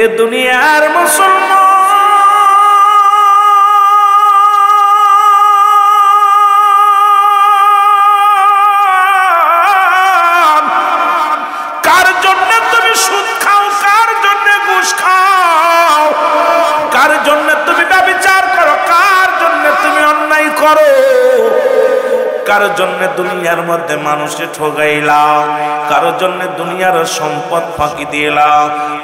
এ দুনিয়ার মুসলমান কার জন্য তুমি সুদ খাও, কার জন্য ঘুষ খাও, কার জন্য তুমি ব্যভিচার করো, কার জন্য তুমি অন্যায় করো, কার জন্য দুনিয়ার মধ্যে মানুষে ঠগাইলা, কার জন্য দুনিয়ার সম্পদ ফাঁকি দিলা।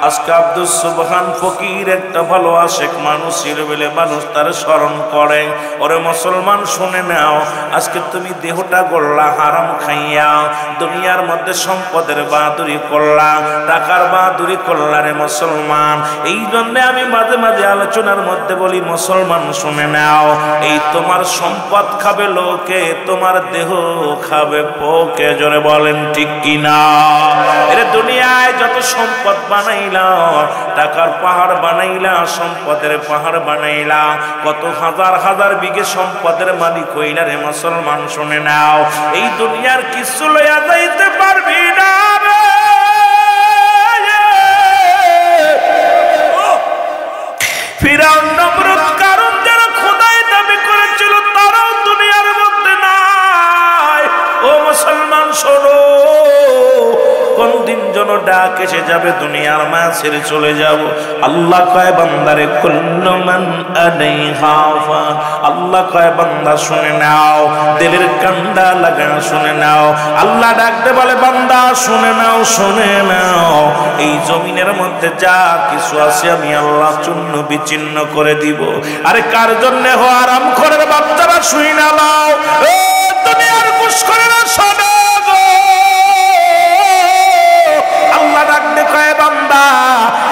আজকে আব্দুস সুবহান ফকির একটা ভালো আশেক মানুষের বলে মানুষ তার স্মরণ করে। ওরে মুসলমান শুনে নাও, আজকে তুমি দেহটা গড়লা হারাম খাইয়া, দুনিয়ার মধ্যে সম্পদের বাহাদুরি করলা, টাকার বাহাদুরি করলা রে মুসলমান। এই জন্য আমি মাঝে মাঝে আলোচনার মধ্যে বলি, মুসলমান শুনে নাও, এই তোমার সম্পদ খাবে লোকে, তোমার দেহ খাবে পোকে। জোরে বলেন ঠিক কিনা? এরে দুনিয়ায় যত সম্পদ বানাইলা, টাকার পাহাড় বানাইলা, সম্পদের পাহাড় বানাইলা, কত হাজার হাজার বিঘে সম্পদের মালিক হইলা রে মুসলমান শুনে নাও, এই দুনিয়ার কিছু লইয়া যাইতে পারবি না রে। ফিরাউন নমরুদ কারণ যারা খোদাই দাবি করেছিল তারাও দুনিয়ার মধ্যে নাই। ও মুসলমান শোনো, কোন দিন যেন ডাক এসে যাবে দুনিয়ার মায়া ছেড়ে চলে যাব। আল্লাহ কয় বান্দারে কুল্লু মান আলাইহা ফান। আল্লাহ কয় বান্দা শুনে নাও, দিলের কান্দা লাগা শুনে নাও। আল্লাহ ডাকতে বলে বান্দা শুনে নাও, শুনে নাও, এই জমিনের মধ্যে যা কিছু আছে আমি আল্লাহ চূর্ণ বিচ্ছিন্ন করে দিব। আরে কার জন্য হো আরাম করে বাচ্চারা শুই না নাও, ও দুনিয়ার ঘুষখোরেরা শোনো।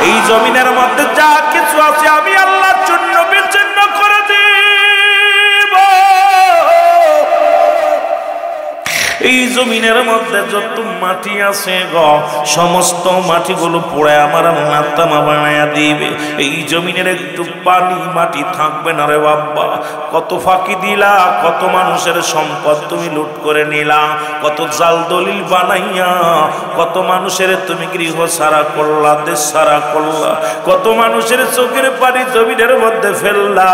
এই জমিনের মধ্যে যা কিছু আছে আমি আল্লাহর জন্য বিচ্ছিন্ন করে দিব। এই জমিনের মধ্যে যত মাটি আছে গো, সমস্ত মাটিগুলো পোড়ে আমার আল্লাহ তামা বানায়া দিবে। এই জমিনের একটু পানি মাটি থাকবে না রে বাবা। কত ফাঁকি দিলা, কত মানুষের সম্পদ তুমি লুট করে নিলা, কত জাল দলিল বানাইয়া কত মানুষের তুমি গৃহ সারা করলা, দেশ সারা করলা, কত মানুষের চোখের পানি জমিনের মধ্যে ফেললা।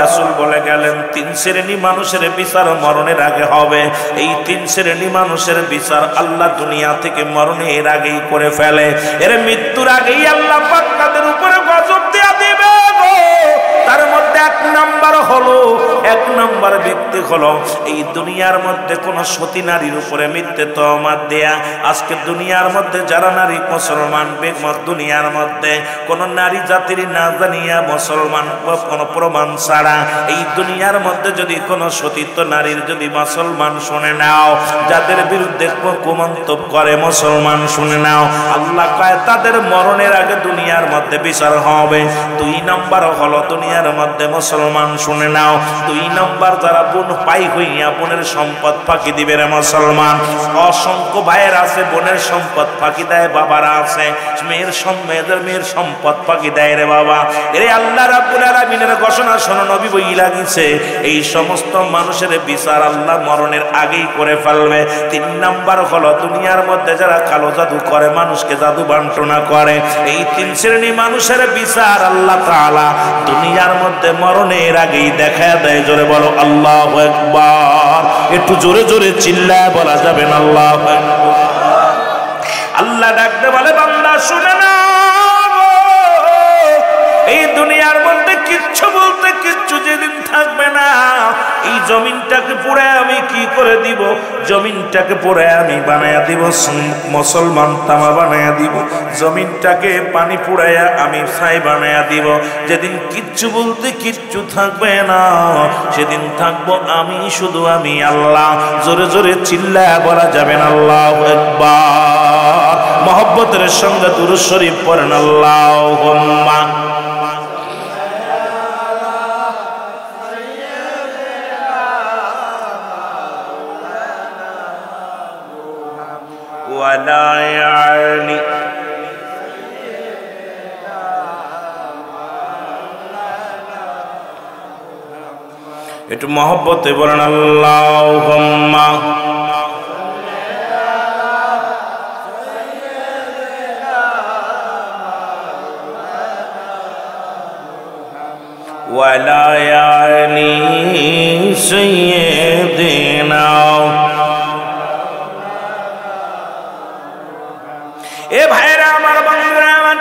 রাসূল বলে গেলেন, 3 শ্রেণী মানুষের বিচার মরণের আগে হবে। এই 3 শ্রেণী মানুষের বিচার আল্লাহ দুনিয়া থেকে মরণের আগেই করে ফেলে। এর মৃত্যুর আগেই আল্লাহ পাক তাদের উপরে গজব দেয়া দিবে। তার মধ্যে 1 নাম্বার হলো, 1 নাম্বার ব্যক্তি হলো এই দুনিয়ার মধ্যে কোন সতী নারীর উপরে মিথ্যে তহমত দেয়া। আজকে দুনিয়ার মধ্যে যারা নারী মুসলমান, দুনিয়ার মধ্যে কোন নারী জাতির না জানিয়া মুসলমান কোন প্রমাণ ছাড়া এই দুনিয়ার মধ্যে যদি কোন সতীত্ব নারীর যদি মুসলমান শুনে নাও, যাদের বিরুদ্ধে কুমন্তব্য করে মুসলমান শুনে নাও, আল্লাহ কয় তাদের মরণের আগে দুনিয়ার মধ্যে বিচার হবে। 2 নাম্বার হলো দুনিয়ার মধ্যে মুসলমান শুনে নাও, 2 নাম্বার যারা বোন পাই হইয়া বোনের সম্পদ ফাঁকি দিবে রে মুসলমান। অসংখ্য ভাইয়ের আছে বোনের সম্পদ ফাঁকি দেয়, বাবারা আছে মেয়ের সম্পদ ফাঁকি দেয় রে বাবা। এরে আল্লাহ রাব্বুল আলামিনের ঘোষণা শোনো, নবী বই লাগিছে এই সমস্ত মানুষের বিচার আল্লাহ মরণের আগেই করে ফেলবে। 3 নাম্বার হলো দুনিয়ার মধ্যে যারা কালো জাদু করে, মানুষকে জাদু বান্টনা করে, এই 3 শ্রেণী মানুষের বিচার আল্লাহ তাআলা দুনিয়ার মধ্যে মরণের আগেই দেখা দেয়। জোরে বলো আল্লাহু আকবার। একটু জোরে জোরে চিল্লায় বলা যাবে না আল্লাহু আকবার। আল্লাহ ডাকতে বলে বান্দা শুনে না, এই দুনিয়ার মধ্যে কিচ্ছু বলতে কিচ্ছু যেদিন থাকবে না, এই জমিনটাকে পুড়ে আমি কি করে দিব, জমিনটাকে পুড়ে আমি বানায়া দিব মুসলমান তামা বানায়া দিব, জমিনটাকে পানি পুড়াইয়া আমি ছাই বানায়া দিব। যেদিন কিচ্ছু বলতে কিচ্ছু থাকবে না, সেদিন থাকবো আমি, শুধু আমি আল্লাহ। জোরে জোরে চিল্লায়া বলা যাবে না আল্লাহু আকবার। মহব্বতের সঙ্গে দুরূদ শরীফ পড়েন আল্লাহুম্মা ওয়ালা ইয়ালি। একটু মহব্বতে বলেন আল্লাহুম্মা ওয়ালায়ালি সাইয়্যিদিনা। এ ভাইরা আমার, বন্ধুরা আমার,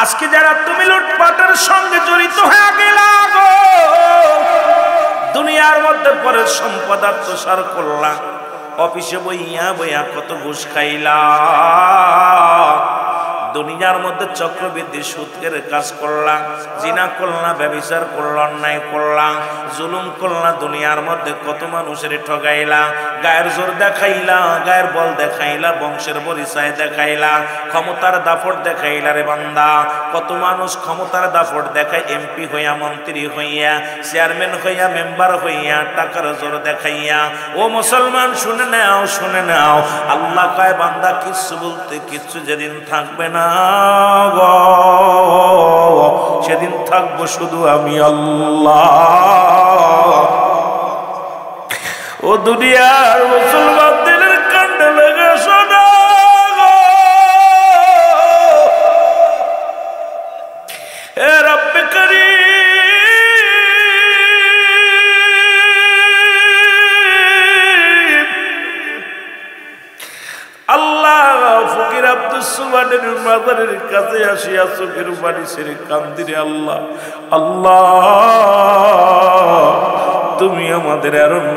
আজকে যারা তুমি লুটপাটের সঙ্গে জড়িত হয়ে গেলা গো, দুনিয়ার মধ্যে পরে সম্পদ আত্মসাৎ করলা, অফিসে বইয়া বইয়া কত ঘুষ খাইলা, দুনিয়ার মধ্যে চক্রবৃদ্ধি সুদের কাজ করলাম, জিনা করলা, ব্যভিচার করলা, অন্যায় করলা, জুলুম করলা, দুনিয়ার মধ্যে কত মানুষের ঠগাইলা, গায়ের জোর দেখাইলা, গায়ের বল দেখাইলা, বংশের পরিচয় দেখাইলা, ক্ষমতার দাপট দেখাইলা রে বান্দা। কত মানুষ ক্ষমতার দাপট দেখায়, এমপি হইয়া, মন্ত্রী হইয়া, চেয়ারম্যান হইয়া, মেম্বার হইয়া, টাকার জোর দেখাইয়া। ও মুসলমান, শুনে নাও, শুনে নাও, আল্লাহ কয় বান্দা কিচ্ছু বলতে কিচ্ছু যেদিন থাকবে না গো, সেদিন থাকবো শুধু আমি আল্লাহ। ও দুনিয়ার মুসলমানদের কাণ্ড লেগে শোনা গো, এ রব্বে করিম, আল্লাহ ফকির আব্দুস সুবহানের মাজারের কাছে আসিয়া চোখের পানি ছেড়ে কান্দিরে আল্লাহ, আল্লাহ তুমি আমাদের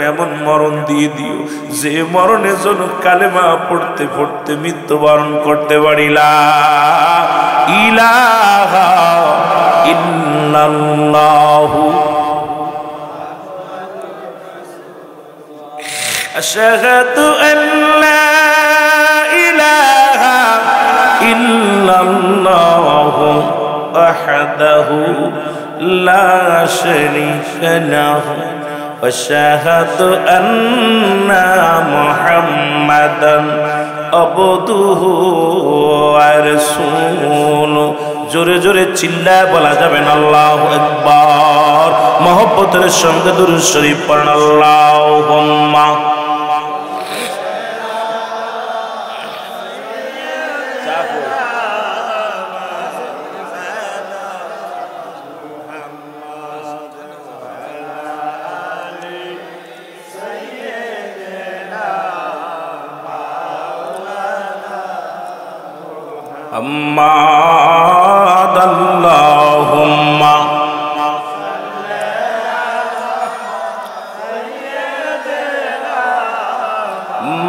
এমন মরণ দিয়ে দিও যে মরণের জন্য কালেমা পড়তে পড়তে মৃত্যুবরণ করতে পারি। লা ইলাহা ইল্লাল্লাহু আশহাদু আল্লা ইলাহা ইল্লাল্লাহু ওয়াহদাহু লা শারীকা লাহু ওয়া আশহাদু আন্না মুহাম্মাদান আবদুহু ওয়া রাসূলুহু। জোরে জোরে চিল্লায় বলা যাবে না আল্লাহু আকবার। মহব্বতের সঙ্গে দুরূদ শরীফ পড়ুন, আল্লাহুম্মা আম্মাদ আল্লাহুম্মা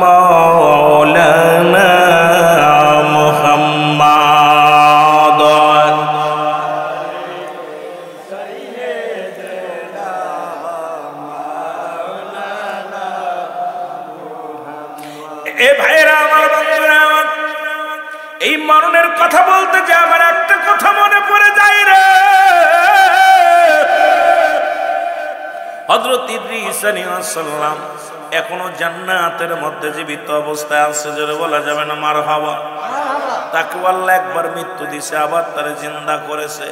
মাওলানা মুহাম্মাদ। এ ভাইরা আমার, বন্ধুরা আমার, এই মরণের কথা বলতে যে আমার একটা কথা মনে পড়ে যায় রে। হযরত ইদ্রিস আলাইহিস সালাম এখনো জান্নাতের মধ্যে জীবিত অবস্থায় আছে, জোরে বলা যাবে না মারহাবা। তাকে আল্লাহ একবার মৃত্যু দিছে, আবার তারে জিন্দা করেছে।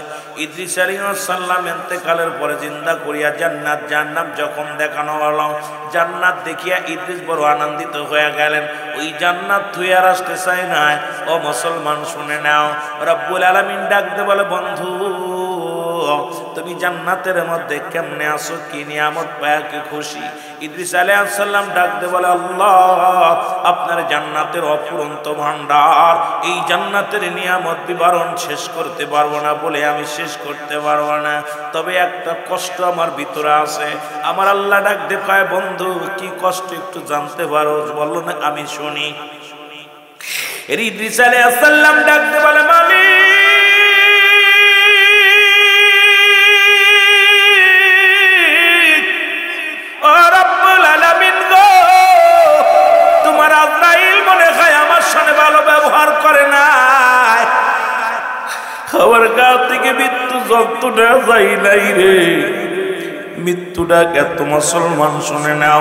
ইদ্রিস আলাইহিস সালাম ইন্তেকালের পরে জিন্দা করিয়া জান্নাত জাহান্নাম যখন দেখানো হলো, জান্নাত দেখিয়া ইদ্রিস বড় আনন্দিত হয়ে গেলেন। ওই জান্নাত তুই আর আসতে চাই না। ও মুসলমান, শুনে নাও, রব্বুল আলামিন ডাকতে বলে, বন্ধু তুমি জান্নাতের মধ্যে কেমনে আসো, কি নিয়ামত পায়া কি খুশি? ইদ্রিস আলাইহিস সালাম ডাকতে বলে, আল্লাহ আপনার জান্নাতের অফুরন্ত ভান্ডার, এই জান্নাতের নিয়ামত বিবরণ শেষ করতে পারবো না, বলে আমি শেষ করতে পারবো না। তবে একটা কষ্ট আমার ভিতরে আছে। আমার আল্লাহ ডাকতে কয়, বন্ধু কি কষ্ট একটু জানতে পারো? বললো না, আমি শুনি। ইদ্রিস আলাইহিস সালাম ডাকতে বলে, মালিক ও রব্বুল আলামিন গো, তোমার আজরাইল মনে হয় আমার সাথে ভালো ব্যবহার করে না, আমার গা থেকে মৃত্যু যন্ত্রণা যাই নাই রে। মৃত্যুটা এত, মুসলমান শুনে নাও,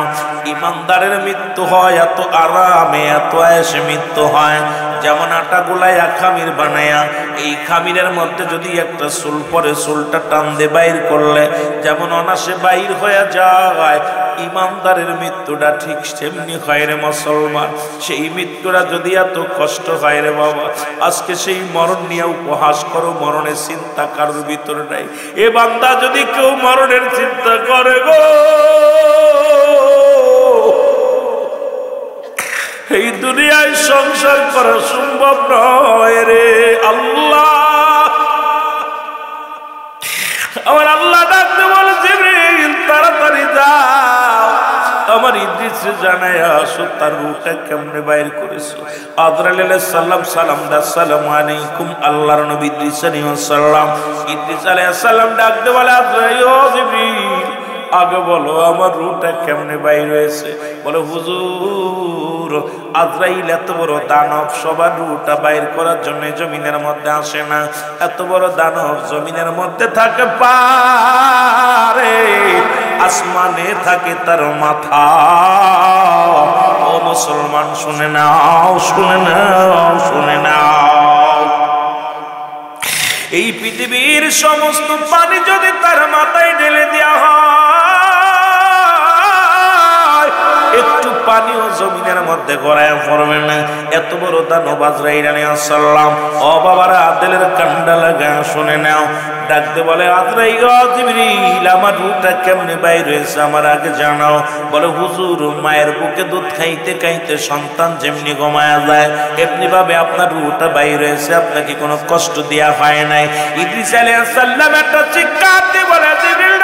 ইমানদারের মৃত্যু হয় এত আরামে, এত আয়েশে মৃত্যু হয়। যেমন আটা গুলাইয়া খামির বানায়া, এই খামিরের মধ্যে যদি একটা চুল পরে, চুলটা টান দিয়ে বাইর করলে যেমন অনাসে বাইর হয়ে যায়, ইমানদারের মৃত্যুটা ঠিক সেমনি হয় রে মুসলমান। সেই মৃত্যুটা যদি এত কষ্ট হয় রে বাবা, আজকে সেই মরণ নিয়ে উপহাস করো, মরণের চিন্তা কারোর ভিতরে নাই। এ বান্দা যদি কেউ মরণের চিন্তা করে গো, এই দুনিয়ায় সংসার করা সম্ভব নয় রে। আল্লাহ, আমার আল্লাহ ডাকতে বলে জিবরিল তাড়াতাড়ি যাও, আমার ইদ্রিসে জানায় আসো তার রূহটা কেমনে বাইর করেছো। আজরাইল আলাইহিস সালাম সালাম দা, আসসালামু আলাইকুম। আল্লাহর নবী ইদ্রিস আলাইহিস সালাম, ইদ্রিস আলাইহিস সালাম ডাকতে বলে আজরাইল, ও জিবরিল আগে বলো আমার রূহটা কেমনে বাইর হয়েছে। বলে হুজুর, আজরাইল এত বড় দানব, সবার রূহটা বাইর করার জন্য জমিনের মধ্যে আসে না। এত বড় দানব জমিনের মধ্যে থাকে পারে, আসমানে থাকে তার মাথা। ও মুসলমান শুনে নাও, শুনে নাও, শুনে নাও, এই পৃথিবীর সমস্ত পানি যদি তার মাথায় ঢেলে দেওয়া হয়, একটু পানিও জমিনের মধ্যে গড়ায় পড়বে না। এত বড় দানব আজরাইল আলাইহিস সালাম। ও বাবারা, আদেলের কান্ডা লাগা শুনে নাও। ডাকতে বলে আজরাইল, জিবরিল আমার রূহটা কেমনে বাইর হয়েছে আমার আগে জানাও। বলে হুজুর, মায়ের বুকে দুধ খাইতে খাইতে সন্তান যেমনি ঘুমায়া যায়, এমনি ভাবে আপনার রূহটা বাইর হয়েছে, আপনাকে কোনো কষ্ট দেয়া হয় নাই। ইদ্রিস আলাইহিস সালাম একটা চিৎকার দিয়ে বলে, জিবরিল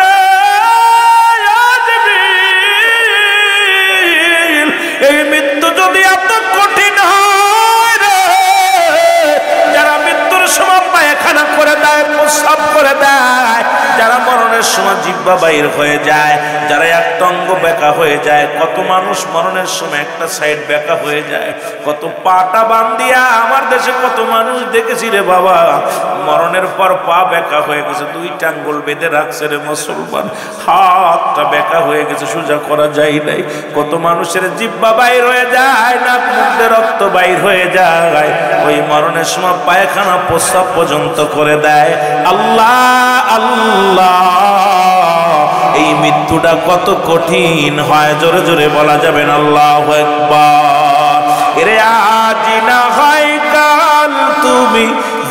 এই মৃত্যু যদি এত কঠিন হয় রে, যারা মৃত্যুর সময় পায়খানা করে দেয়, প্রস্রাব করে দেয়, যারা মরণের সময় জিহ্বা বাইর হয়ে যায়, যারা একটা অঙ্গ বেঁকা হয়ে যায়, কত মানুষ মরণের সময় একটা সাইড বেঁকা হয়ে যায়, কত পাটা বান্ধিয়া আমার দেশে কত মানুষ দেখেছি রে বাবা, মরণের পর পা বেঁকা হয়ে গেছে, দুইটা আঙ্গুল বেঁধে রাখছে রে মুসলমান, হাতটা বেঁকা হয়ে গেছে, সোজা করা যায় নাই। কত মানুষের জিহ্বা বাইর হয়ে যায়, নাক মুখে রক্ত বাইর হয়ে যায়, ওই মরণের সময় পায়খানা প্রস্রাব পর্যন্ত করে দেয়। আল্লাহ আল্লাহ, এই মৃত্যুটা কত কঠিন হয়, জোরে জোরে বলা যাবে না আল্লাহু আকবার। এরে আজ না হয় কাল তুমি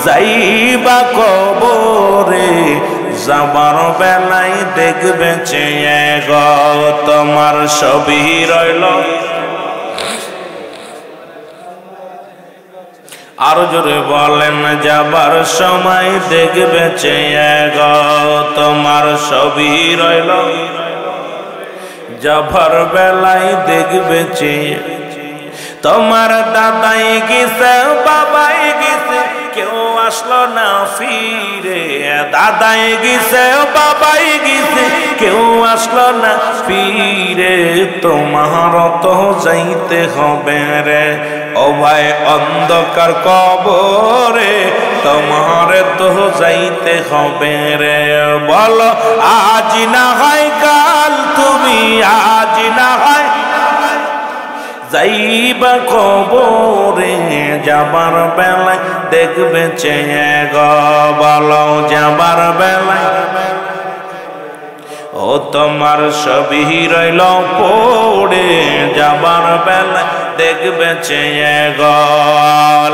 যাইবা কবরে, যাবার বেলায় দেখবে চেয়ে গো তোমার সবই রইল। আরো জোরে বলেন, যাবার সময় দেখবে চেয়ে গো তোমার সবই রইল, যাবার বেলায় দেখবে চেয়ে। তোমার দাদাই গেছে, বাবাই গেছে, কেউ আসলো না ফিরে, দাদাই গেছে, বাবাই গেছে, কেউ আসলো না ফিরে, তোমার তো যাইতে হবে রে ও ভাই অন্ধকার কবরে, তোমার তো যাইতে হবে রে। বলো আজ না হয় কাল তুমি, আজ না হয় যাইবা কবরে, যাবার বেলায় দেখবে চেয়ে গো। বলো যাবার বেলায় ও তোমার সবই রইল পড়ে, যাবার বেলায় দেখবে চেয়ে গো।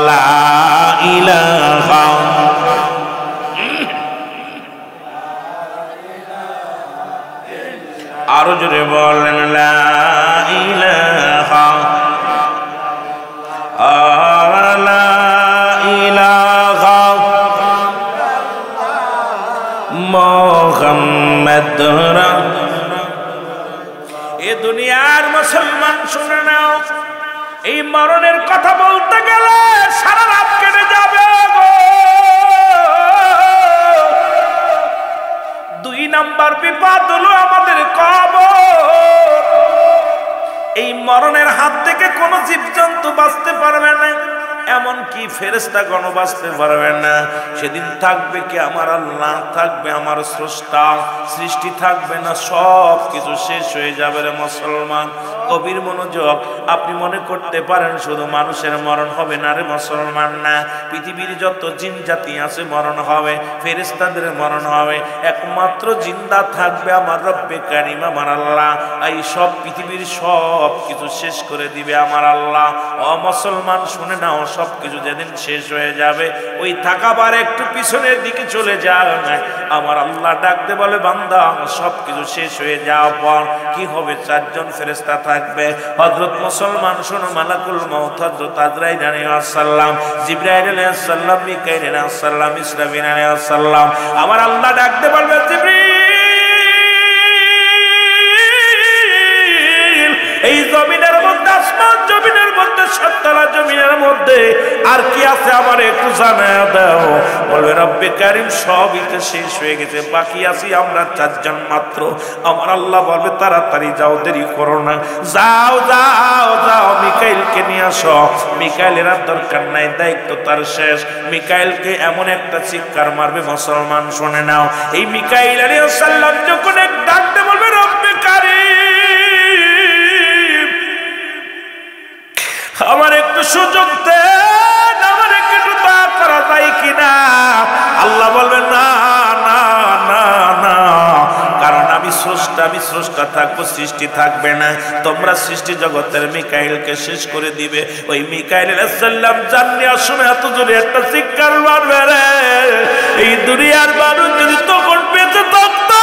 লা ইলাহা, আরো জোরে বলেন লা ইলাহা, লা ইলাহা মুহাম্মাদুর। এ দুনিয়ার মুসলমান শুনে নাও, এই মরণের কথা বলতে গেলে সারা রাত কেটে যাবে গো। 2 নাম্বার বিপদ হলো আমাদের কবর। এই মরণের হাত থেকে কোনো জীবজন্তু বাঁচতে পারবে না, এমনকি ফেরেশতাগণ বাঁচতে পারবে না। সেদিন থাকবে কি আমার আল্লাহ, থাকবে আমার স্রষ্টা, সৃষ্টি থাকবে না, সব কিছু শেষ হয়ে যাবে রে মুসলমান। গভীর মনোযোগ। আপনি মনে করতে পারেন শুধু মানুষের মরণ হবে না রে মুসলমান, না, পৃথিবীর যত জিন জাতি আছে মরণ হবে, ফেরেশতাদের মরণ হবে, একমাত্র জিন্দা থাকবে আমার রব্বে কারীম আমার আল্লাহ। এই সব পৃথিবীর সব কিছু শেষ করে দিবে আমার আল্লাহ। ও মুসলমান শুনে নাও, সব কিছু যেদিন শেষ হয়ে যাবে ওই থাকাবার একটু পিছনের দিকে চলে যায়, আমার আল্লাহ ডাকতে বলে বান্দা সব কিছু শেষ হয়ে যাওয়ার পর কি হবে? চারজন ফেরেশতা থাকবে। হযরত মুসলমান শোনো, মালাকুল মউত হযরত আজরাইল আলাইহিস সালাম, জিবরাইল আলাইহিস সালাম, মিকাইল আলাইহিস সালাম, ইসরাফিল আলাইহিস সালাম। আমার আল্লাহ ডাকতে বলবে জিবরিল, এই জমিনের মধ্যে, আসমান জমিনের মধ্যে, সাততলা জমিনের মধ্যে আর কি আছে আমার একটু জানায় দাও। বলবে রব্বে কারীম সবই তো শেষ হয়ে গেছে, বাকি আছি আমরা চারজন মাত্র। আমার আল্লাহ বলবে তাড়াতাড়ি যাও, দেরি করো না, যাও যাও যাও, মিকাইলকে নিয়ে আসো। মিকাইলের আর দরকার নাই, দায়িত্ব তার শেষ। মিকাইলকে এমন একটা চিৎকার মারবে মুসলমান শুনে নাও, এই মিকাইল আলাইহিস সালাম যখন এক ডাকতে বলবে রব্বে কারীম আমার একটু সুযোগ দেন, আমার একটু দয়া করা যায় কিনা? আল্লাহ বলবেন না না না না, কারণ আমি স্রষ্টা, আমি স্রষ্টা থাকবো, সৃষ্টি থাকবে না। তোমরা সৃষ্টি জগতের মিকাইলকে শেষ করে দিবে। ওই মিকাইল আলাইহিস সালাম জান্নাতের সময় এত জোরে একটা চিৎকার মারবে রে, এই দুনিয়ার মানুষ যদি তখন বেঁচে থাকতো,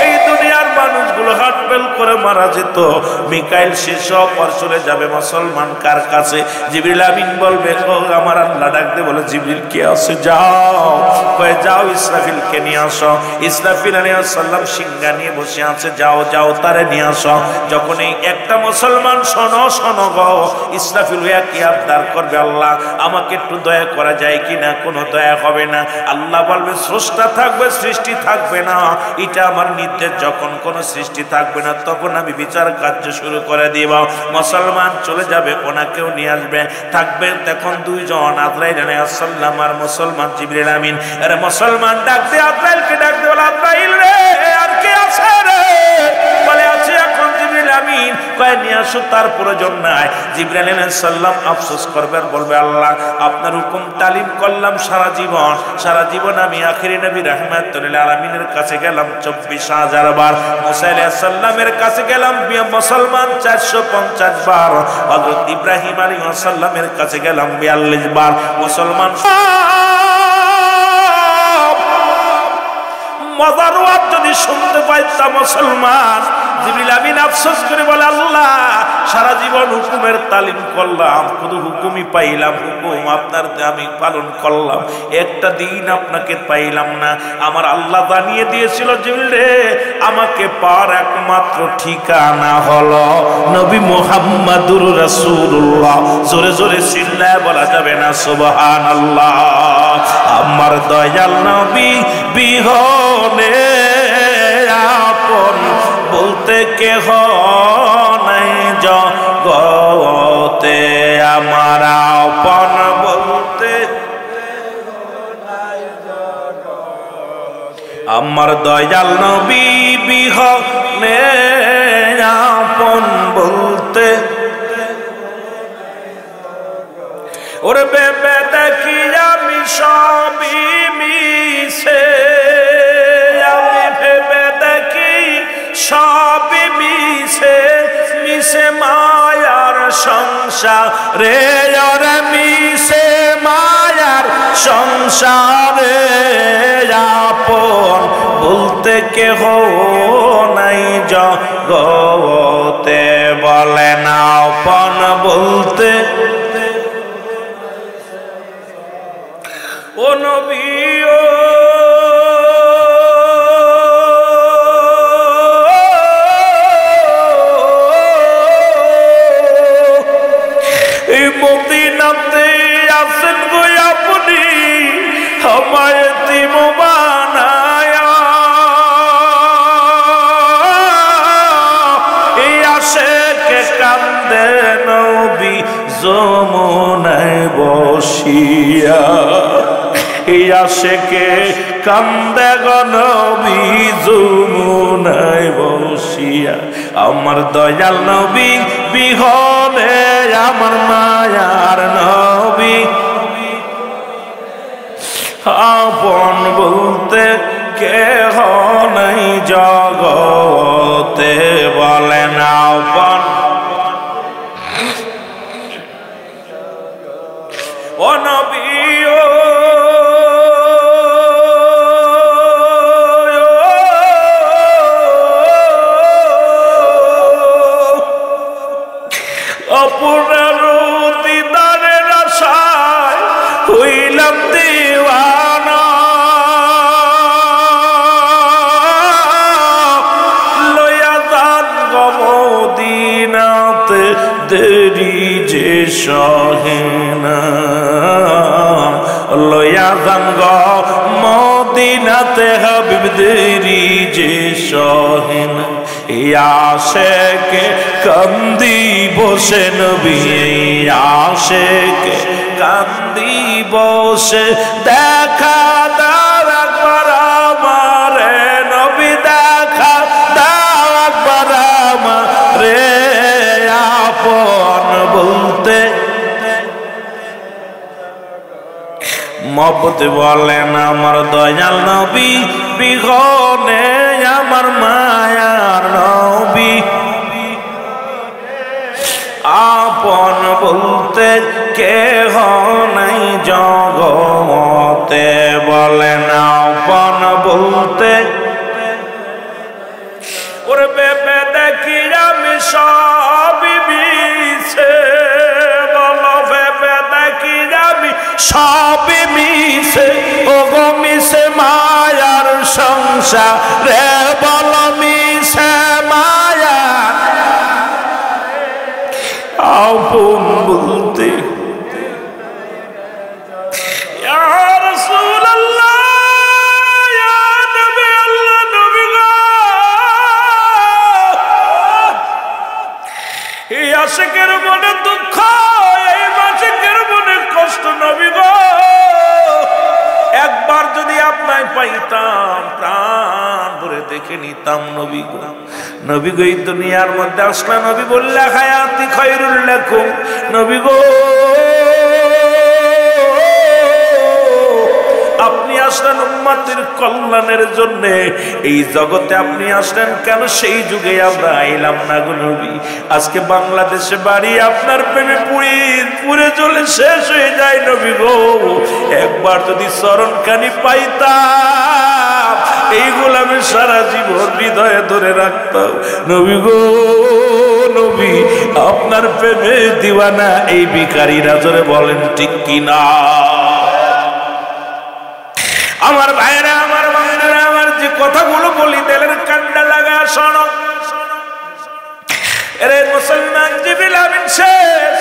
এই দুনিয়ার মানুষগুলো হাত ফেল করে মারা যেত। মিকাইল শেষ পর চলে যাবে মুসলমান কার কাছে? জিবরিল আমিন বলবে ও আমার আল্লাহ ডাকতে বলে জিবরিল কে আছে? যাও, কয়ে যাও ইসরাফিলকে নিয়ে আসো। ইসরাফিল আলাইহিস সালাম সিংহা নিয়ে বসে আছে, যাও যাও তারে নিয়ে আসো। যখন এই একটা মুসলমান শোনো শোনো গো, ইসরাফিল হইয়া কি আবদার করবে, আল্লাহ আমাকে একটু দয়া করা যায় কিনা? কোনো দয়া হবে না। আল্লাহ বলবে স্রষ্টা থাকবে, সৃষ্টি থাকবে না, এটা আমার নির্দেশ। যখন কোনো সৃষ্টি থাকবে না তখন আমি বিচার কার্য শুরু করে দিব। মুসলমান চলে যাবে, ওনাকেও নিয়ে আসবে। থাকবে তখন দুইজন, আজরাইল আলাইহিস সালাম আর মুসলমান জিবরিল আমিন। আরে মুসলমান ডাকতে, আজরাইলকে ডাকতে বলে আজরাইল রে, আর কে আছে রে? বলে আছে এখন জিবরিল আমিন। কয় নিয়ে আসো, তার প্রয়োজন নাই। জিবরাইল আলাইহিস সালাম আফসোস করবে আর বলবে আল্লাহ আপনার হুকুম তালিম করলাম সারা জীবন, সারা জীবন আমি আখিরি নবী রাহমাতুল লিল আলামিনের কাছে গেলাম 24,000 বার, মুসা আলাইহিস সালামের কাছে গেলাম মুসলমান 450 বার, হযরত ইব্রাহিম আলাইহিস সালামের কাছে গেলাম 42 বার। মুসলমান মজার ওয়াজ যদি শুনতে পাইতাম মুসলমান, জিবরিল আমিন আফসোস করে বলে আল্লাহ সারা জীবন হুকুমের তালিম করলাম, শুধু হুকুমই পাইলাম, হুকুম আপনার আমি পালন করলাম, একটা দিন আপনাকে পাইলাম না। আমার আল্লাহ জানিয়ে দিয়েছিল জিবরিল রে আমাকে পাওয়ার একমাত্র ঠিকানা হলো নবী মুহাম্মাদুর রাসূলুল্লাহ। জোরে জোরে চিল্লায় বলা যাবে না সুবহানাল্লাহ। আমার দয়াল নবী বিহনে আপন বলতে কেহ নাই জগতে, আমার আপন বলতে আমার দয়াল নবী বিহনে আপন বলতে। ওরে বেবে দেখি আমি সবই মিশে, আমি ভেবে দেখি সবই মিশে, মিশে মায়ার সংসারে, ওরে মিশে মায়ার সংসারে, আপন বলতে কেহ নাই জগতে, বলে না আপন বলতে ও নবী ও এই মদিনাতে আছেন গো আপনি, আমায় এতিম বানায়া, এই আশেকে কান্দে নবী যমুনায় বসিয়া। এই আশেকে কান্দে গো নবী যমুনায় বসিয়া আমার দয়াল নবী বিহনে আমার মায়ার নবী আপন বলতে কেহ নাই জগতে বলেন আপন ও নবী আপনার দিদারের আশায় হইলাম দিওয়ানা লয়া যান গো মদিনাতে দেরি যে সহে না লয়া যান গো মদিনাতে হাবিব দেরি যে সহে না আশেকে কান্দি বসে নবী আশেকে কান্দি বসে দেখা দাও একবার আমারে নবী দেখা দাও একবার আমারে আপন বলতে মহব্বত বলেন আমার দয়াল নবী বিহনে আমার মায়ার নবী আপন বলতে কেহ নাই জগতে বলেন আপন বলতে ওরে বেবে দেখি আমি সবই মিছে বলো বেবে দেখি আমি সবই মিছে ও গো মিছে মায়ার সংসার রে বল মিছে মায়া আপন বলতে ইয়া রাসূলুল্লাহ ইয়া নবী আল্লাহ নবী গো এই আশিকের মনে দুঃখ এই আশিকের মনে কষ্ট নবী গো একবার যদি আপনায় পাইতাম প্রাণ ভরে দেখে নিতাম নবী গো নবী গো এই দুনিয়ার মধ্যে আসলে নবী বললে হায়াতি খায়রুল লাকুম নবী গো আপনি আসলেন উম্মতের কল্যাণের জন্য এই জগতে আপনি আসলেন কেন সেই যুগে আমরা আইলাম না গো নবী আজকে বাংলাদেশে বাড়ি আপনার প্রেমে পুড়ে চলে শেষ হয়ে যায় নবী গো একবার যদি চরণখানি পাইতাম এইগুলো আমি সারা জীবন হৃদয়ে ধরে রাখতাম নবী গো নবী আপনার প্রেমে দিওয়ানা এই ভিখারিরা জোরে বলেন ঠিক কিনা আমার ভাইরা আমার বোনেরা আমার যে কথাগুলো বলি দিলের কান্না লাগা শোনো এরে মুসলমান জিবরিল আমিন শেষ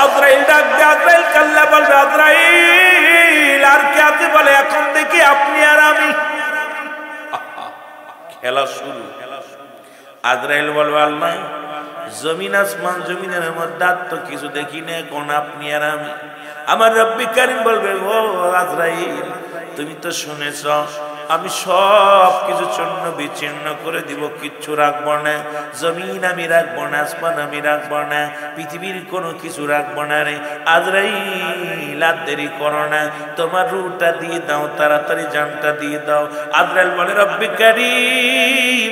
আজরাইল ডাক দে আজরাইল কাল্লা বলবে আজরাইল আর কে আছে বলে এখন দেখি আপনি আর আমি খেলা শুরু আজরাইল বলবে আল্লাহ জমিন আসমান জমিনের মধ্যে তো কিছু দেখি না কোন আপনি আর আমি আমার রব্বি কারীম বলবে ও আজরাইল তুমি তো শুনেছ আমি সব কিছু চূর্ণ বিচ্ছিন্ন করে দিব কিচ্ছু রাখবো না জমিন আমি রাখবো না আসমান আমি রাখবো না পৃথিবীর কোনো কিছু রাখবো না রে আজরাইল আর দেরি করো না তোমার রূহটা দিয়ে দাও তাড়াতাড়ি জানটা দিয়ে দাও আজরাইল বলে রব্বি কারীম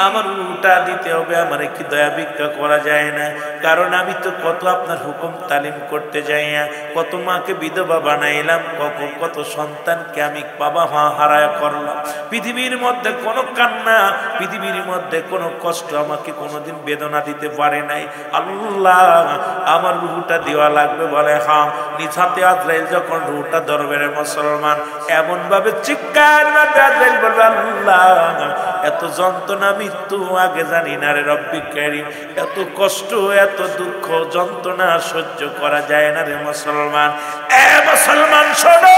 আমার রূহটা দিতে হবে আমার কি দয়া ভিক্ষা করা যায় না কারণ আমি তো কত আপনার হুকুম তালিম করতে যাই না কত মাকে বিধবা বানাইলাম কত সন্তানকে আমি বাবা মা হারায় করলাম পৃথিবীর মধ্যে কোনো কান্না পৃথিবীর মধ্যে কোনো কষ্ট আমাকে কোনোদিন বেদনা দিতে পারে নাই আল্লাহ আমার রূহটা দেওয়া লাগবে বলে হ্যাঁ নিজ হাতে আজরাইল যখন রূহটা ধরবে রে মুসলমান এমন ভাবে চিৎকার মারবে আজরাইল বলবে আল্লাহ এত যন্ত্রণা মৃত্যু আগে জানি না রে রব্বি কারীম এত কষ্ট এত দুঃখ যন্ত্রণা সহ্য করা যায় না রে মুসলমান এ মুসলমান শোনো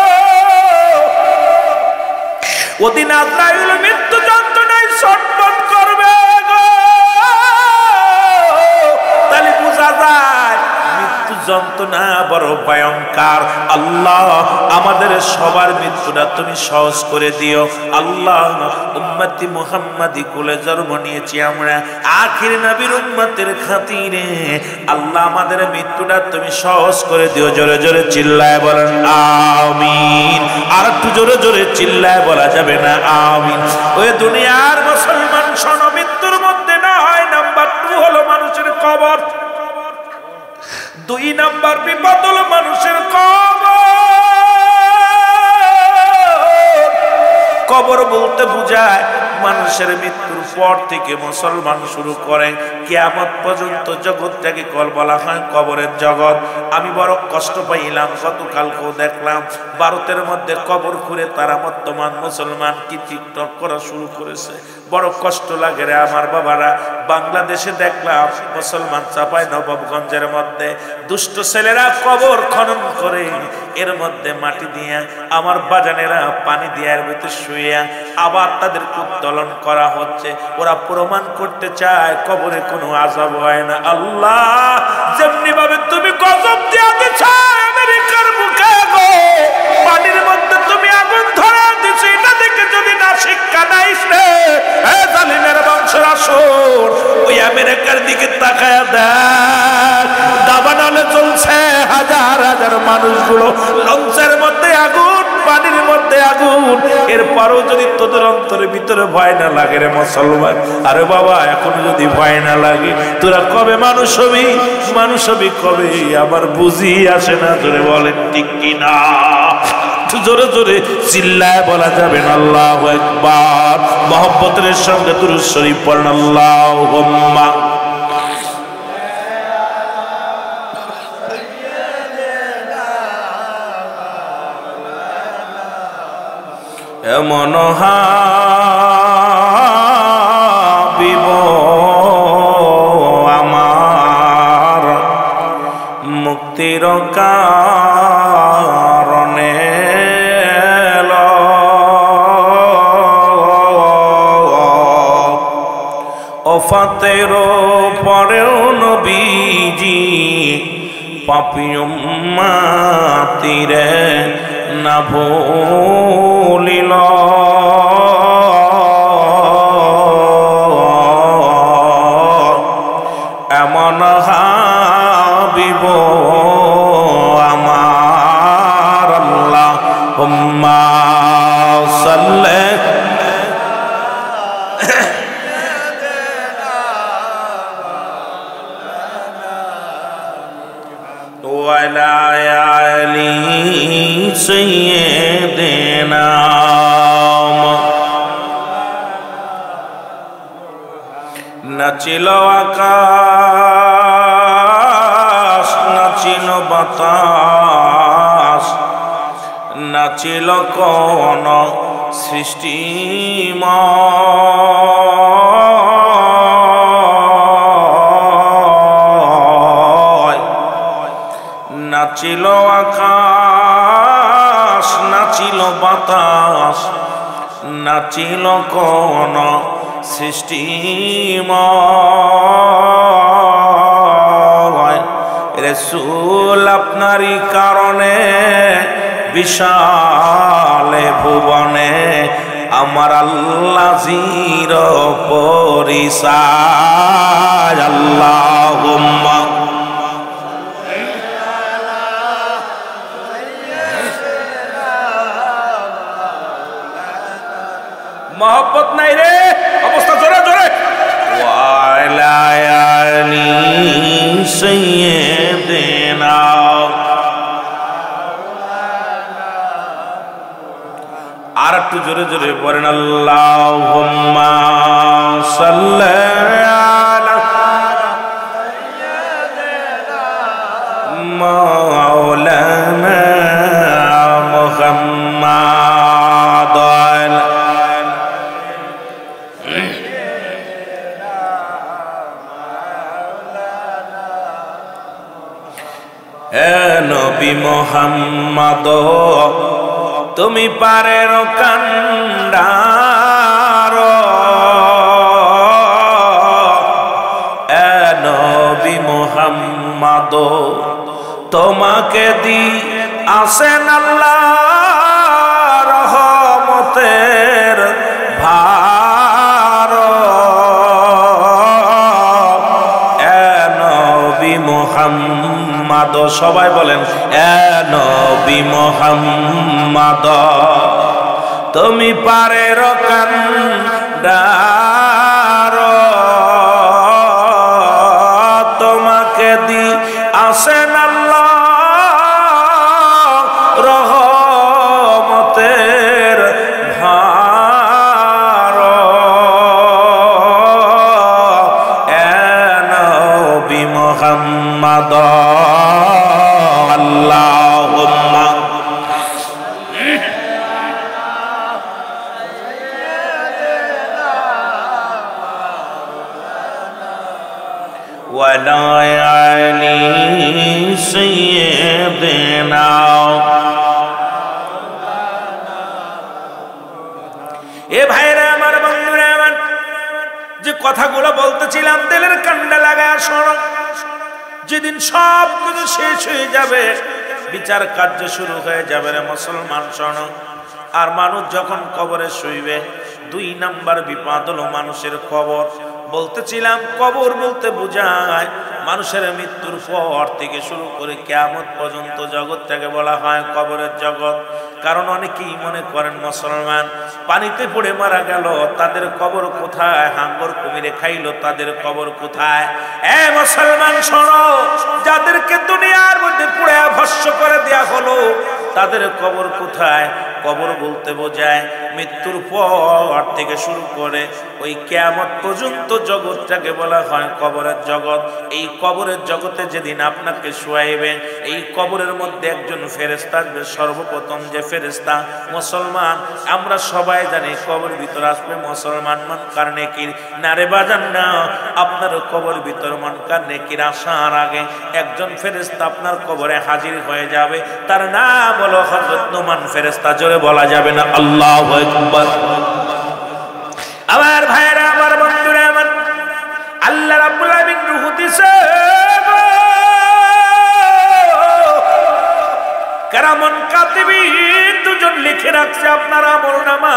ওদিন আজরাইল মৃত্যু যন্ত্রণায় ছটফট করবে গো তাহলে বোঝা যায় মৃত্যু যন্ত্রণা বড় ভয়ঙ্কর। আল্লাহ আমাদের সবার মৃত্যুটা তুমি সহজ করে দিও। আল্লাহ উম্মতি মুহাম্মাদি কুলে জন্ম নিয়েছি আমরা, আখির নবীর উম্মতের খাতিরে আল্লাহ আমাদের মৃত্যুটা তুমি সহজ করে দিও। জোরে জোরে চিল্লায় বলেন আমিন। আর একটু জোরে জোরে চিল্লায় বলা যাবে না আমিন? ওই দুনিয়ার মুসলমান শোনো, মৃত্যুর মধ্যে না হয় নাম্বার 2 হলো মানুষের কবর, 2 নাম্বার বিপদ হলো মানুষের কবর বলতে বুঝায় মানুষের মৃত্যুর পর থেকে মুসলমান শুরু করে কিয়ামত পর্যন্ত জগৎটাকে বলা হয় কবরের জগৎ। আমি বড় কষ্ট পাইলাম, গতকালকেও দেখলাম ভারতের মধ্যে কবর খুঁড়ে তারা বর্তমান মুসলমান কি টিকটক করা শুরু করেছে। বড় কষ্ট লাগে রে আমার বাবারা। বাংলাদেশে দেখলাম মুসলমান চাঁপাইনবাবগঞ্জের মধ্যে দুষ্ট ছেলেরা কবর খনন করে এর মধ্যে মাটি দিয়ে আমার বাজানেরা পানি দিয়ে এর ভিতরে শুয়ে আবার তাদেরকে উত্তোলন করা হচ্ছে। ওরা প্রমাণ করতে চায় কবরে কোনো আযাব হয় না। আল্লাহ যেমনি ভাবে তুমি গজব দিয়ে দিছ আমেরিকার বুকে গো, পানির মধ্যে তুমি আগুন ধরা দিছ, এটা দেখে যদি না শিক্ষা নাইস রে এ জালিমের বংশের আসর, ওই আমেরিকার দিকে তাকায়া দেখ, দাবানলে চলছে হাজার হাজার মানুষগুলো, লঞ্চের মধ্যে আগুন, পানির মধ্যে আগুন। এরপরও যদি তোদের অন্তরের ভিতরে ভয় না লাগে রে মুসলমান, আরে বাবা এখনো যদি ভয় না লাগে তোরা কবে মানুষ হবি? মানুষ হবি কবে? আমার বুঝি আসে না। জোরে বলেন ঠিক কিনা? জোরে জোরে চিল্লায় বলা যাবে না আল্লাহু আকবার। মহব্বতের সঙ্গে দুরূদ শরীফ পড়েন আল্লাহুম্মা। এমন হাবিব আমার মুক্তির কারণে ওফাতের পরেও নবীজি পাপী উম্মতিরে না ভুলিল। এমন হাবিব আমার আল্লাহুম্মা সাল্লি ওয়ালা আলি সাইয়্যিদিনা। নাচিল আকাশ, নাচিল বাতাস, নাচিল কোন সৃষ্টিময়। নাচিল আকাশ, নাচিল বাতাস, নাচিল কোন সৃষ্টিময়। রাসূল আপনারই কারণে বিশালে ভুবনে আমার আল্লাহ জির পরিচয়। আল্লাহুম্মা মহব্বত নাই রে অবস্থা, জোরে জোরে ওয়ালা আলি সাইয়্যিদিনা। আর একটু জোরে জোরে বলেন আল্লাহুম্মা সাল্লি আলা মাওলানা মুহাম্মাদ। নবী মুহাম্মদ তুমি পারের কান্ডার, নবী মুহাম্মদ তোমাকে দি আসেন আল্লাহ রহমতের ভার, এ নবী মুহাম্মদ, সবাই বলেন এ নবী মুহাম্মদ, তুমি পারের কান্ডার, তোমাকে দি আসেন আল্লাহ রহমতের ভার, এ নবী মুহাম্মদ আল্লাহুম্মা ওয়ালা আলি সাইয়্যিদিনা। এ ভাইরা আমার, বন্ধুরা আমার, যে কথাগুলো বলতেছিলাম দিলের কান্ডা লাগা শোনো। যেদিন সব কিছু শেষ হয়ে যাবে, বিচার কার্য শুরু হয়ে যাবে রে মুসলমান শোনো। আর মানুষ যখন কবরে শুইবে, 2 নাম্বার বিপদ হলো মানুষের কবর। বলতেছিলাম কবর বলতে বোঝায় মানুষের মৃত্যুর পর থেকে শুরু করে কিয়ামত পর্যন্ত জগৎটাকে বলা হয় কবরের জগৎ। কারণ অনেকেই মনে করেন মুসলমান পানিতে পড়ে মারা গেল, তাদের কবর কোথায়? হাঙ্গর কুমিরে খাইলো, তাদের কবর কোথায়? এ মুসলমান শোনো, যাদেরকে দুনিয়ার মধ্যে পুড়ে ভস্ম করে দেয়া হলো, তাদের কবর কোথায়? কবর বলতে বোঝায় মৃত্যুর পর থেকে শুরু করে ওই কিয়ামত পর্যন্ত জগৎটাকে বলা হয় কবরের জগৎ। এই কবরের জগতে যেদিন আপনাকে শোয়াইবেন, এই কবরের মধ্যে একজন ফেরেশতা আসবে। সর্বপ্রথম যে ফেরেশতা, মুসলমান আমরা সবাই জানি কবর ভিতর আসবে মুসলমান মনকার নেকির। না রে বাজান না, আপনার কবর ভিতর মনকার নেকির আসার আগে একজন ফেরেশতা আপনার কবরে হাজির হয়ে যাবে। তার নাম হলো হযরত নোমান ফেরেশতা। জোরে বলা যাবে না আল্লাহু আকবার। আমার ভাইরা আমার, বন্ধুরা আমার, আল্লাহ রাব্বুল আলামিন রূহ দিছে, কেরামান কাতিবিন দুজন লিখে রাখছে আপনার আমলনামা।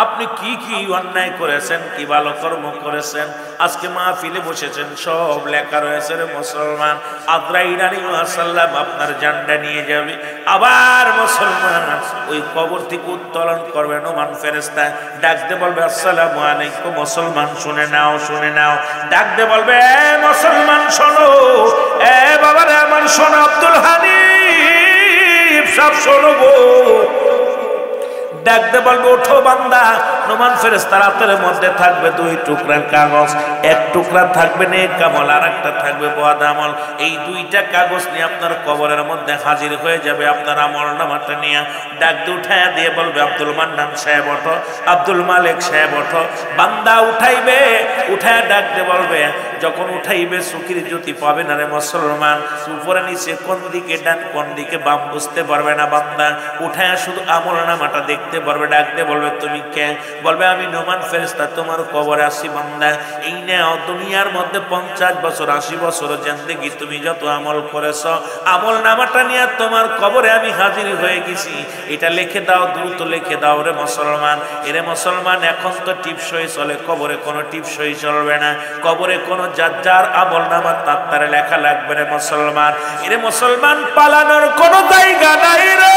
আপনি কি কি অন্যায় করেছেন, কি ভালো কর্ম করেছেন, আজকে মাহফিলে বসেছেন, সব লেখা রয়েছে রে মুসলমান। আজরাইল আলাইহিস সালাম আপনার জানটা নিয়ে যাবে। আবার মুসলমান ওই কবর থেকে উত্তোলন করবে নোমান ফেরেশতা। ডাকতে বলবে আসসালামু আলাইকুম। মুসলমান শুনে নাও, শুনে নাও। ডাকতে বলবে এ মুসলমান শোনো, এ বাবারে আমার শোনো, আব্দুল হানিফ সব শোনো গো। ডাকতে বলবে ওঠো বান্দা। নোমান ফেরেশতার হাতের মধ্যে থাকবে 2 টুকরার কাগজ। এক টুকরা থাকবে নেক আমল, আর একটা থাকবে বদ আমল। এই 2টা কাগজ নিয়ে আপনার কবরের মধ্যে হাজির হয়ে যাবে আপনার আমলনামাটা নিয়ে। ডাকতে উঠায় দিয়ে বলবে আব্দুল মান্নান সাহেব ওঠো, আব্দুল মালিক সাহেব ওঠো। বান্দা উঠাইবে, উঠায় ডাকতে বলবে। যখন উঠাইবে চোখের জ্যোতি পাবে না রে মুসলমান। উপরে নিচে কোন দিকে ডান কোন দিকে বাম বুঝতে পারবে না বান্দা। উঠায় শুধু আমলনামাটা দেখতে পারবে। ডাকতে বলবে তুমি কে? বলবে আমি নোমান ফেরেশতা, তোমার কবরে আসি বান্দা। এই নাও দুনিয়ার মধ্যে 50 বছর 80 বছর জিন্দেগি তুমি যত আমল করেছো, আমলনামাটা নিয়ে তোমার কবরে আমি হাজির হয়ে গেছি। এটা লিখে দাও, দ্রুত লিখে দাও রে মুসলমান। এরে মুসলমান এখন তো টিপসই চলে, কবরে কোনো টিপসই চলবে না। কবরে কোনো যার আমলনামা তার লেখা লাগবে রে মুসলমান। এরে মুসলমান পালানোর কোনো জায়গা নাই রে,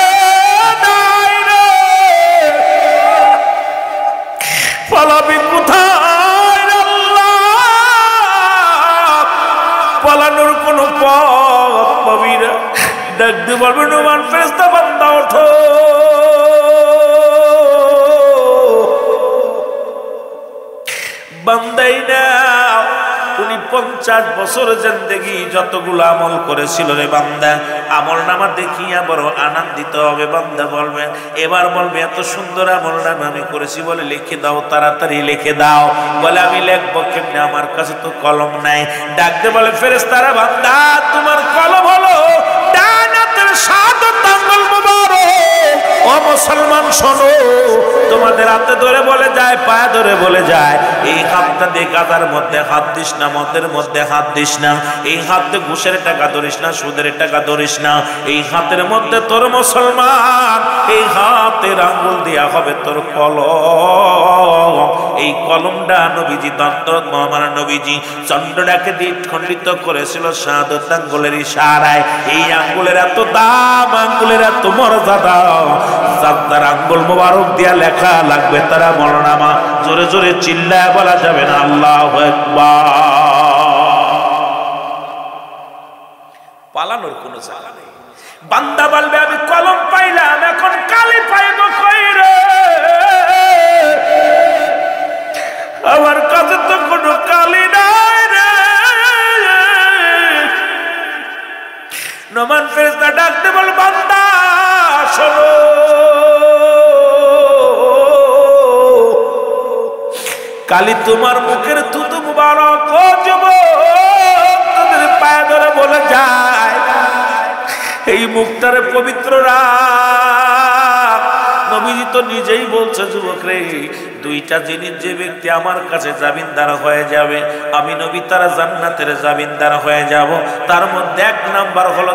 নাই রে। পালাবি কোথায় আল্লাহ? পালানোর কোনো পথ পাবি না। ডাকতে বলবে নোমান ফেরেশতা বান্দা ওঠো। বান্দাই না, উনি 50 বছর জিন্দেগি যতগুলো আমল করেছিল রে বান্দা, আমলনামা দেখিয়া বড় আনন্দিত হবে। বান্দা বলবে, এবার বলবে এত সুন্দর আমলনামা আমি করেছি, বলে লিখে দাও, তাড়াতাড়ি লিখে দাও। বলে আমি লিখবো কেমনে, আমার কাছে তো কলম নাই। ডাকতে বলে ফেরেশতারা, বান্দা তোমার কলম হলো ডান হাতের 7 আঙ্গুল মুবারক। ও মুসলমান শোনো, তোমাদের হাতে ধরে বলে যায়, পায়ে ধরে বলে যায়, এই হাতটা দিয়ে গাজার মধ্যে হাত দিস না, মদের মধ্যে হাত দিস না, এই হাতে ঘুষের টাকা ধরিস না, সুদের টাকা ধরিস না, এই হাতের মধ্যে তোর মুসলমান এই হাতের আঙ্গুল দেয়া হবে তোর কলম। এই কলমটা নবীজি আমার নবীজি চন্দ্রটাকে দিয়ে খণ্ডিত করেছিল শাহাদত আঙ্গুলের ইশারায়। এই আঙ্গুলের এত দাম, আঙ্গুলের এত মর্যাদা, যার আঙ্গুল মোবারক দিয়া লেখা লাগবে তারা মরনামা। জোরে জোরে চিল্লায় বলা যাবে না আল্লাহু আকবার। পালানোর কোনো জায়গা নেই। বান্দা বলবে আমি কলম পাইলাম, এখন কালি পাইব কই রে? আমার কাছে তো কোনো কালি নাই রে। নমান ফেরেশতা ডাকতে বল, বান্দা শোনো, কালি তোমার মুখের থুতু মুবারক। ও যুবক, তোদের পায়ে ধরে বলে যায়, এই মুখটারে পবিত্র রাখ। নবীজি তো নিজেই বলছে, যুবক রে, দুইটা জিনিস যে ব্যক্তি আমার কাছে জামিনদার হয়ে যাবে, আমি নবী তারা জান্নাতের জামিনদার হয়ে যাব। তার মধ্যে এক নাম্বার হলো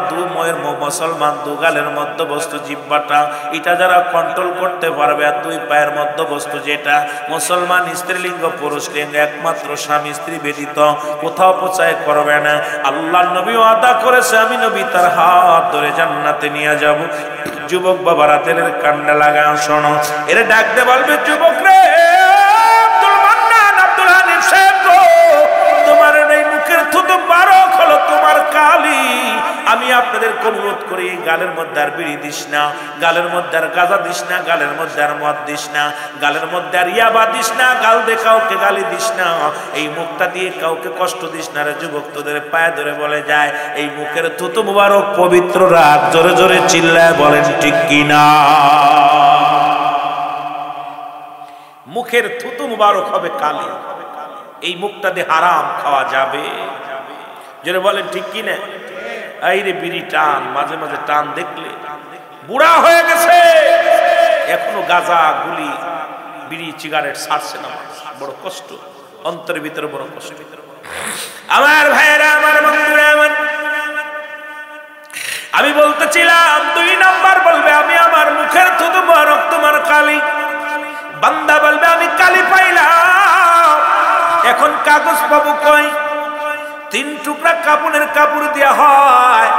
মুসলমান দুগালের মধ্যবস্তু জিহ্বাটা, এটা যারা কন্ট্রোল করতে পারবে। আর দুই পায়ের মধ্যবস্তু যেটা মুসলমান স্ত্রীলিঙ্গ পুরুষলিঙ্গ একমাত্র স্বামী স্ত্রী ব্যতীত কোথাও প্রচার করবে না। আল্লাহর নবী ওয়াদা করেছে, আমি নবী তার হাত ধরে জান্নাতে নিয়ে যাব। যুবক বাবারা তেলের কান্ডা লাগা শোনো, এরা ডাকতে বলবে, যুবক রে, আব্দুল মান্নান, আব্দুল হানিফ সাহেব গো, তোমার এই মুখের থুতু বারক হলো তোমার কালি। আমি আপনাদের অনুরোধ করি, গালের মধ্যে আর বিড়ি দিস না, গালের মধ্যে আর গাঁজা দিস না, গালের মধ্যে আর মদ দিস না, গালের মধ্যে আর ইয়াবা দিস না, গাল দিয়ে কাউকে গালি দিস না, এই মুখটা দিয়ে কাউকে কষ্ট দিস না রে। যুবক তোদের পায়ে ধরে বলে যায়, এই মুখের থুতু মুবারক পবিত্র রাখ। জোরে জোরে চিল্লায় বলেন ঠিক কিনা? মুখের থুতু মুবারক হবে কালি, এই মুখটা দিয়ে হারাম খাওয়া যাবে। জোরে বলেন ঠিক কিনা? এই রে বিড়ি টান, মাঝে মাঝে টান দেখলে বুড়া হয়ে গেছে, এখনো গাঁজা গুলি বিড়ি সিগারেট ছাড়ছে না, বড় কষ্ট, অন্তরের ভিতরে বড় কষ্ট। আমার ভাইয়েরা, আমার বন্ধুরা, আমি বলতেছিলাম, দুই নাম্বার বলবে, আমি আমার মুখের থুতু মুবারক তোমার কালি। বান্দা বলবে, আমি কালি পাইলাম, এখন কাগজ পাবো কই? 3 টুকরা কাপড়ের কাপড় দেওয়া হয়।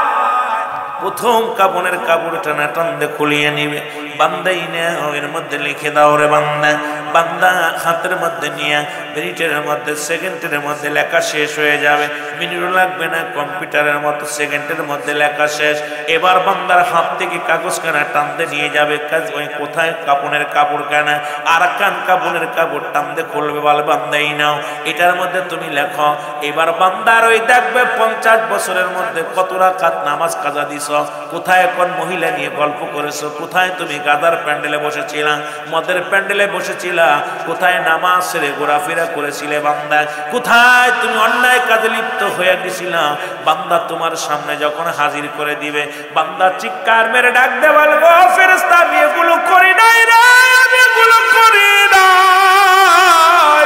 প্রথম কাপড়ের কাপড় টানা টান দিয়ে খুলিয়ে নিবে, বান্দাই না এর মধ্যে লিখে দাও রে বান্দা। বান্দা হাতের মধ্যে নিয়ে মিনিটের মধ্যে সেকেন্ডের মধ্যে লেখা শেষ হয়ে যাবে, মিনিটও লাগবে না, কম্পিউটারের মতো সেকেন্ডের মধ্যে লেখা শেষ। এবার বান্দার হাত থেকে কাগজ কানা টানতে নিয়ে যাবে, ওই কোথায় কাপড়ের কাপড় কানা, আর কান কাপড়ের কাপড় টানতে খুলবে, বলে বান্দাই নাও, এটার মধ্যে তুমি লেখো। এবার বান্দার ওই দেখবে 50 বছরের মধ্যে কত রাকাত নামাজ কাজা দিছ, কোথায় কোন মহিলা নিয়ে গল্প করেছো, কোথায় তুমি গাদার প্যান্ডেলে বসেছিলা, মদের প্যান্ডেলে বসেছিলা, কোথায় নামাজ ছেড়ে ঘোরাফেরা করেছিলে বান্দা, কোথায় তুমি অন্যায় কাজে লিপ্ত হয়ে গেছিলা। বান্দা তোমার সামনে যখন হাজির করে দিবে, বান্দা চিৎকার মেরে ডাক দে, বলবো ফেরেশতা, আমি এগুলো করি নাই রে, আমি এগুলো করি নাই।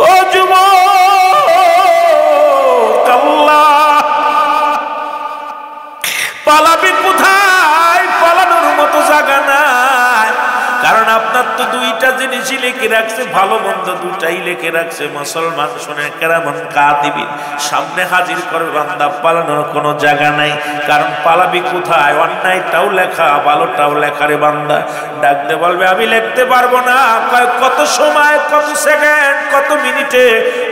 ও যুবক, আল্লাহ, পালাবি কোথায়? পালানোর মতো জায়গা নাই, কারণ আপনার তো দুইটা জিনিসই লিখে রাখছে, ভালো মন্দ দুটাই লিখে রাখছে। মুসলমান শুনে কেরামন কাতিবিন, সামনে হাজির করে বান্দা, পালানোর কোনো জায়গা নাই, কারণ পালাবি কোথায়? অন্যায়টাও লেখা, ভালোটাও লেখা রে বান্দা। ডাকতে বলবে, আমি লিখতে পারবো না। কত সময়, কত সেকেন্ড, কত মিনিটে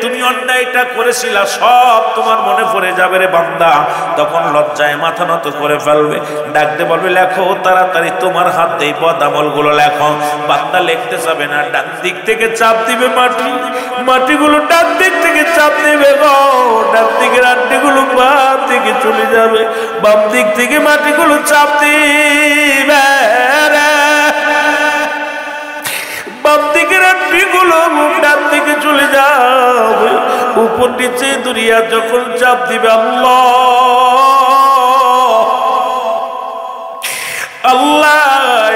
তুমি অন্যায়টা করেছিলা সব তোমার মনে পড়ে যাবে রে বান্দা। তখন লজ্জায় মাথা নত করে ফেলবে, ডাকতে বলবে, লেখো তাড়াতাড়ি, তোমার হাত দিয়ে বদ আমলগুলো লেখো। বান্দা লিখতে যাবে না, ডান দিক থেকে চাপ দিবে মাটি, মাটিগুলো ডান দিক থেকে চাপ দিবে গো, ডান দিকের আড্ডিগুলো বাম দিকে চলে যাবে, বাম দিক থেকে মাটিগুলো চাপ দিবে, বাম দিকের আড্ডিগুলো ডান দিকে চলে যাবে, উপর নিচে দুনিয়া যখন চাপ দিবে, আল্লাহ আল্লাহ,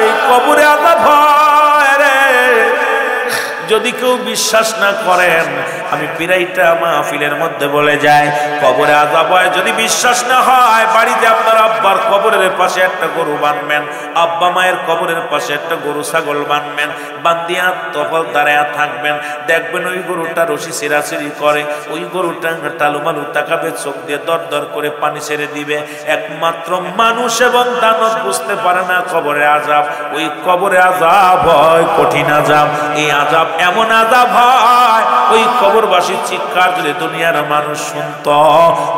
যদি কেউ বিশ্বাস না করেন, আমি পিরাইটা মাহফিলের মধ্যে বলে যাই, কবরে আযাব হয়। যদি বিশ্বাস না হয়, বাড়িতে আপনার আব্বার কবরের পাশে একটা গরু বানবেন, আব্বা মায়ের কবরের পাশে একটা গরু ছাগল বানবেন, বান্দিয়া তফল দাঁড়ায়া থাকবেন, দেখবেন ওই গরুটা রশি ছিঁড়াছিঁড়ি করে, ওই গরুটা টালুমালু তাকাবে, চোখ দিয়ে দর দর করে পানি ছেড়ে দিবে। একমাত্র মানুষ এবং দানব বুঝতে পারে না কবরে আযাব। ওই কবরে আযাব হয় কঠিন আযাব। এই আযাব এমন আযাব হয়, ওই কবরবাসীর চিৎকার যদি দুনিয়ার মানুষ শুনত,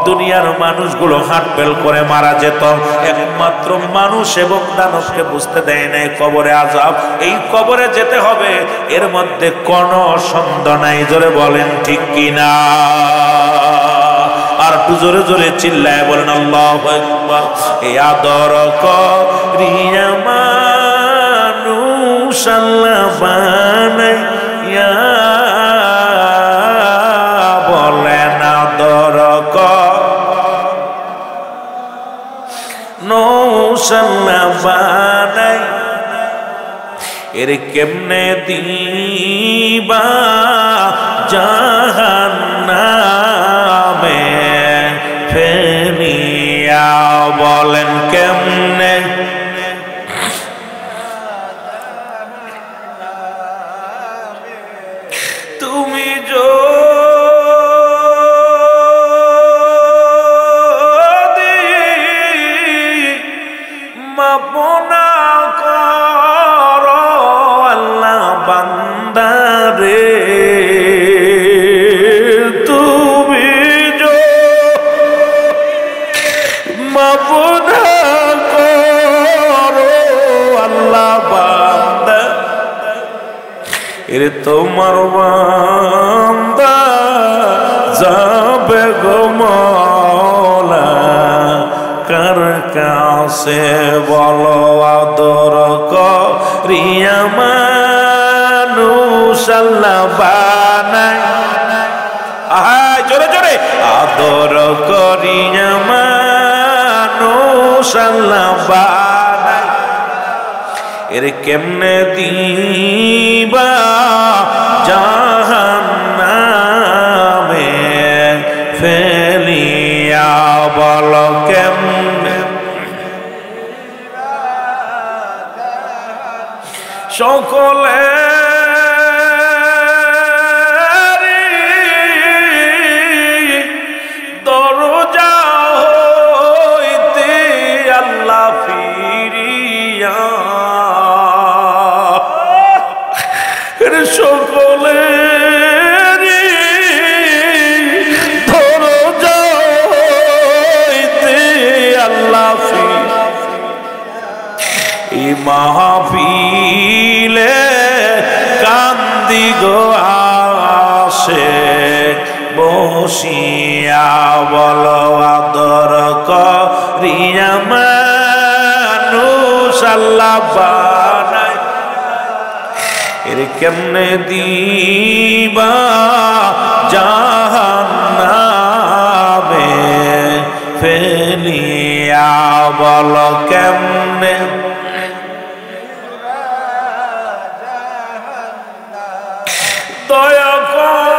দুনিয়ার মানুষগুলো হাট ফেল করে মারা যেত। একমাত্র মানুষ এবং দানবকে বুঝতে দেয় নাই কবরে আযাব। এই কবরে যেতে হবে, এর মধ্যে কোনো সন্দেহ নাই। জোরে বলেন ঠিক কিনা? আর একটু জোরে জোরে চিল্লায় বলেন আল্লাহু আকবার। এ আদর করিয়া মানুষ আল্লাহ বানাইয়া, বলেন আদর মানুষ আল্লাহ বানাই, এর কেমনে দিবা জাহান্নামে ফেলিয়া, বলেন কেমনে? তুমি যদি মাপনা বান্দারে, তুমি মাপনা করো আল্লাহ বান্দা, এর তোমার বান্দা যাবে গো মওলা কার কাছে, বলো আদর করিয়া মানুষ আল্লাহ বানায়। আহাই জোরে জোরে, আদর করিয়া মানুষ আল্লাহ বানায়, এর কেমনে দিবা জাহান্নামে ফেলিয়া, বলো কেমনে? সকলে দরজা হইতে আল্লাহ ফিরিয়া, সকলে দরজা হইতে আল্লাহ ফিরিয়া, এই মাহফিলে কান্দি গো আসে বসিয়া, বলো আদর করিয়া মানুষ আল্লাহ বানায়, এর কেমনে দিবা জাহান্নামে ফেলিয়া, বলো কেমনে? দয়া কর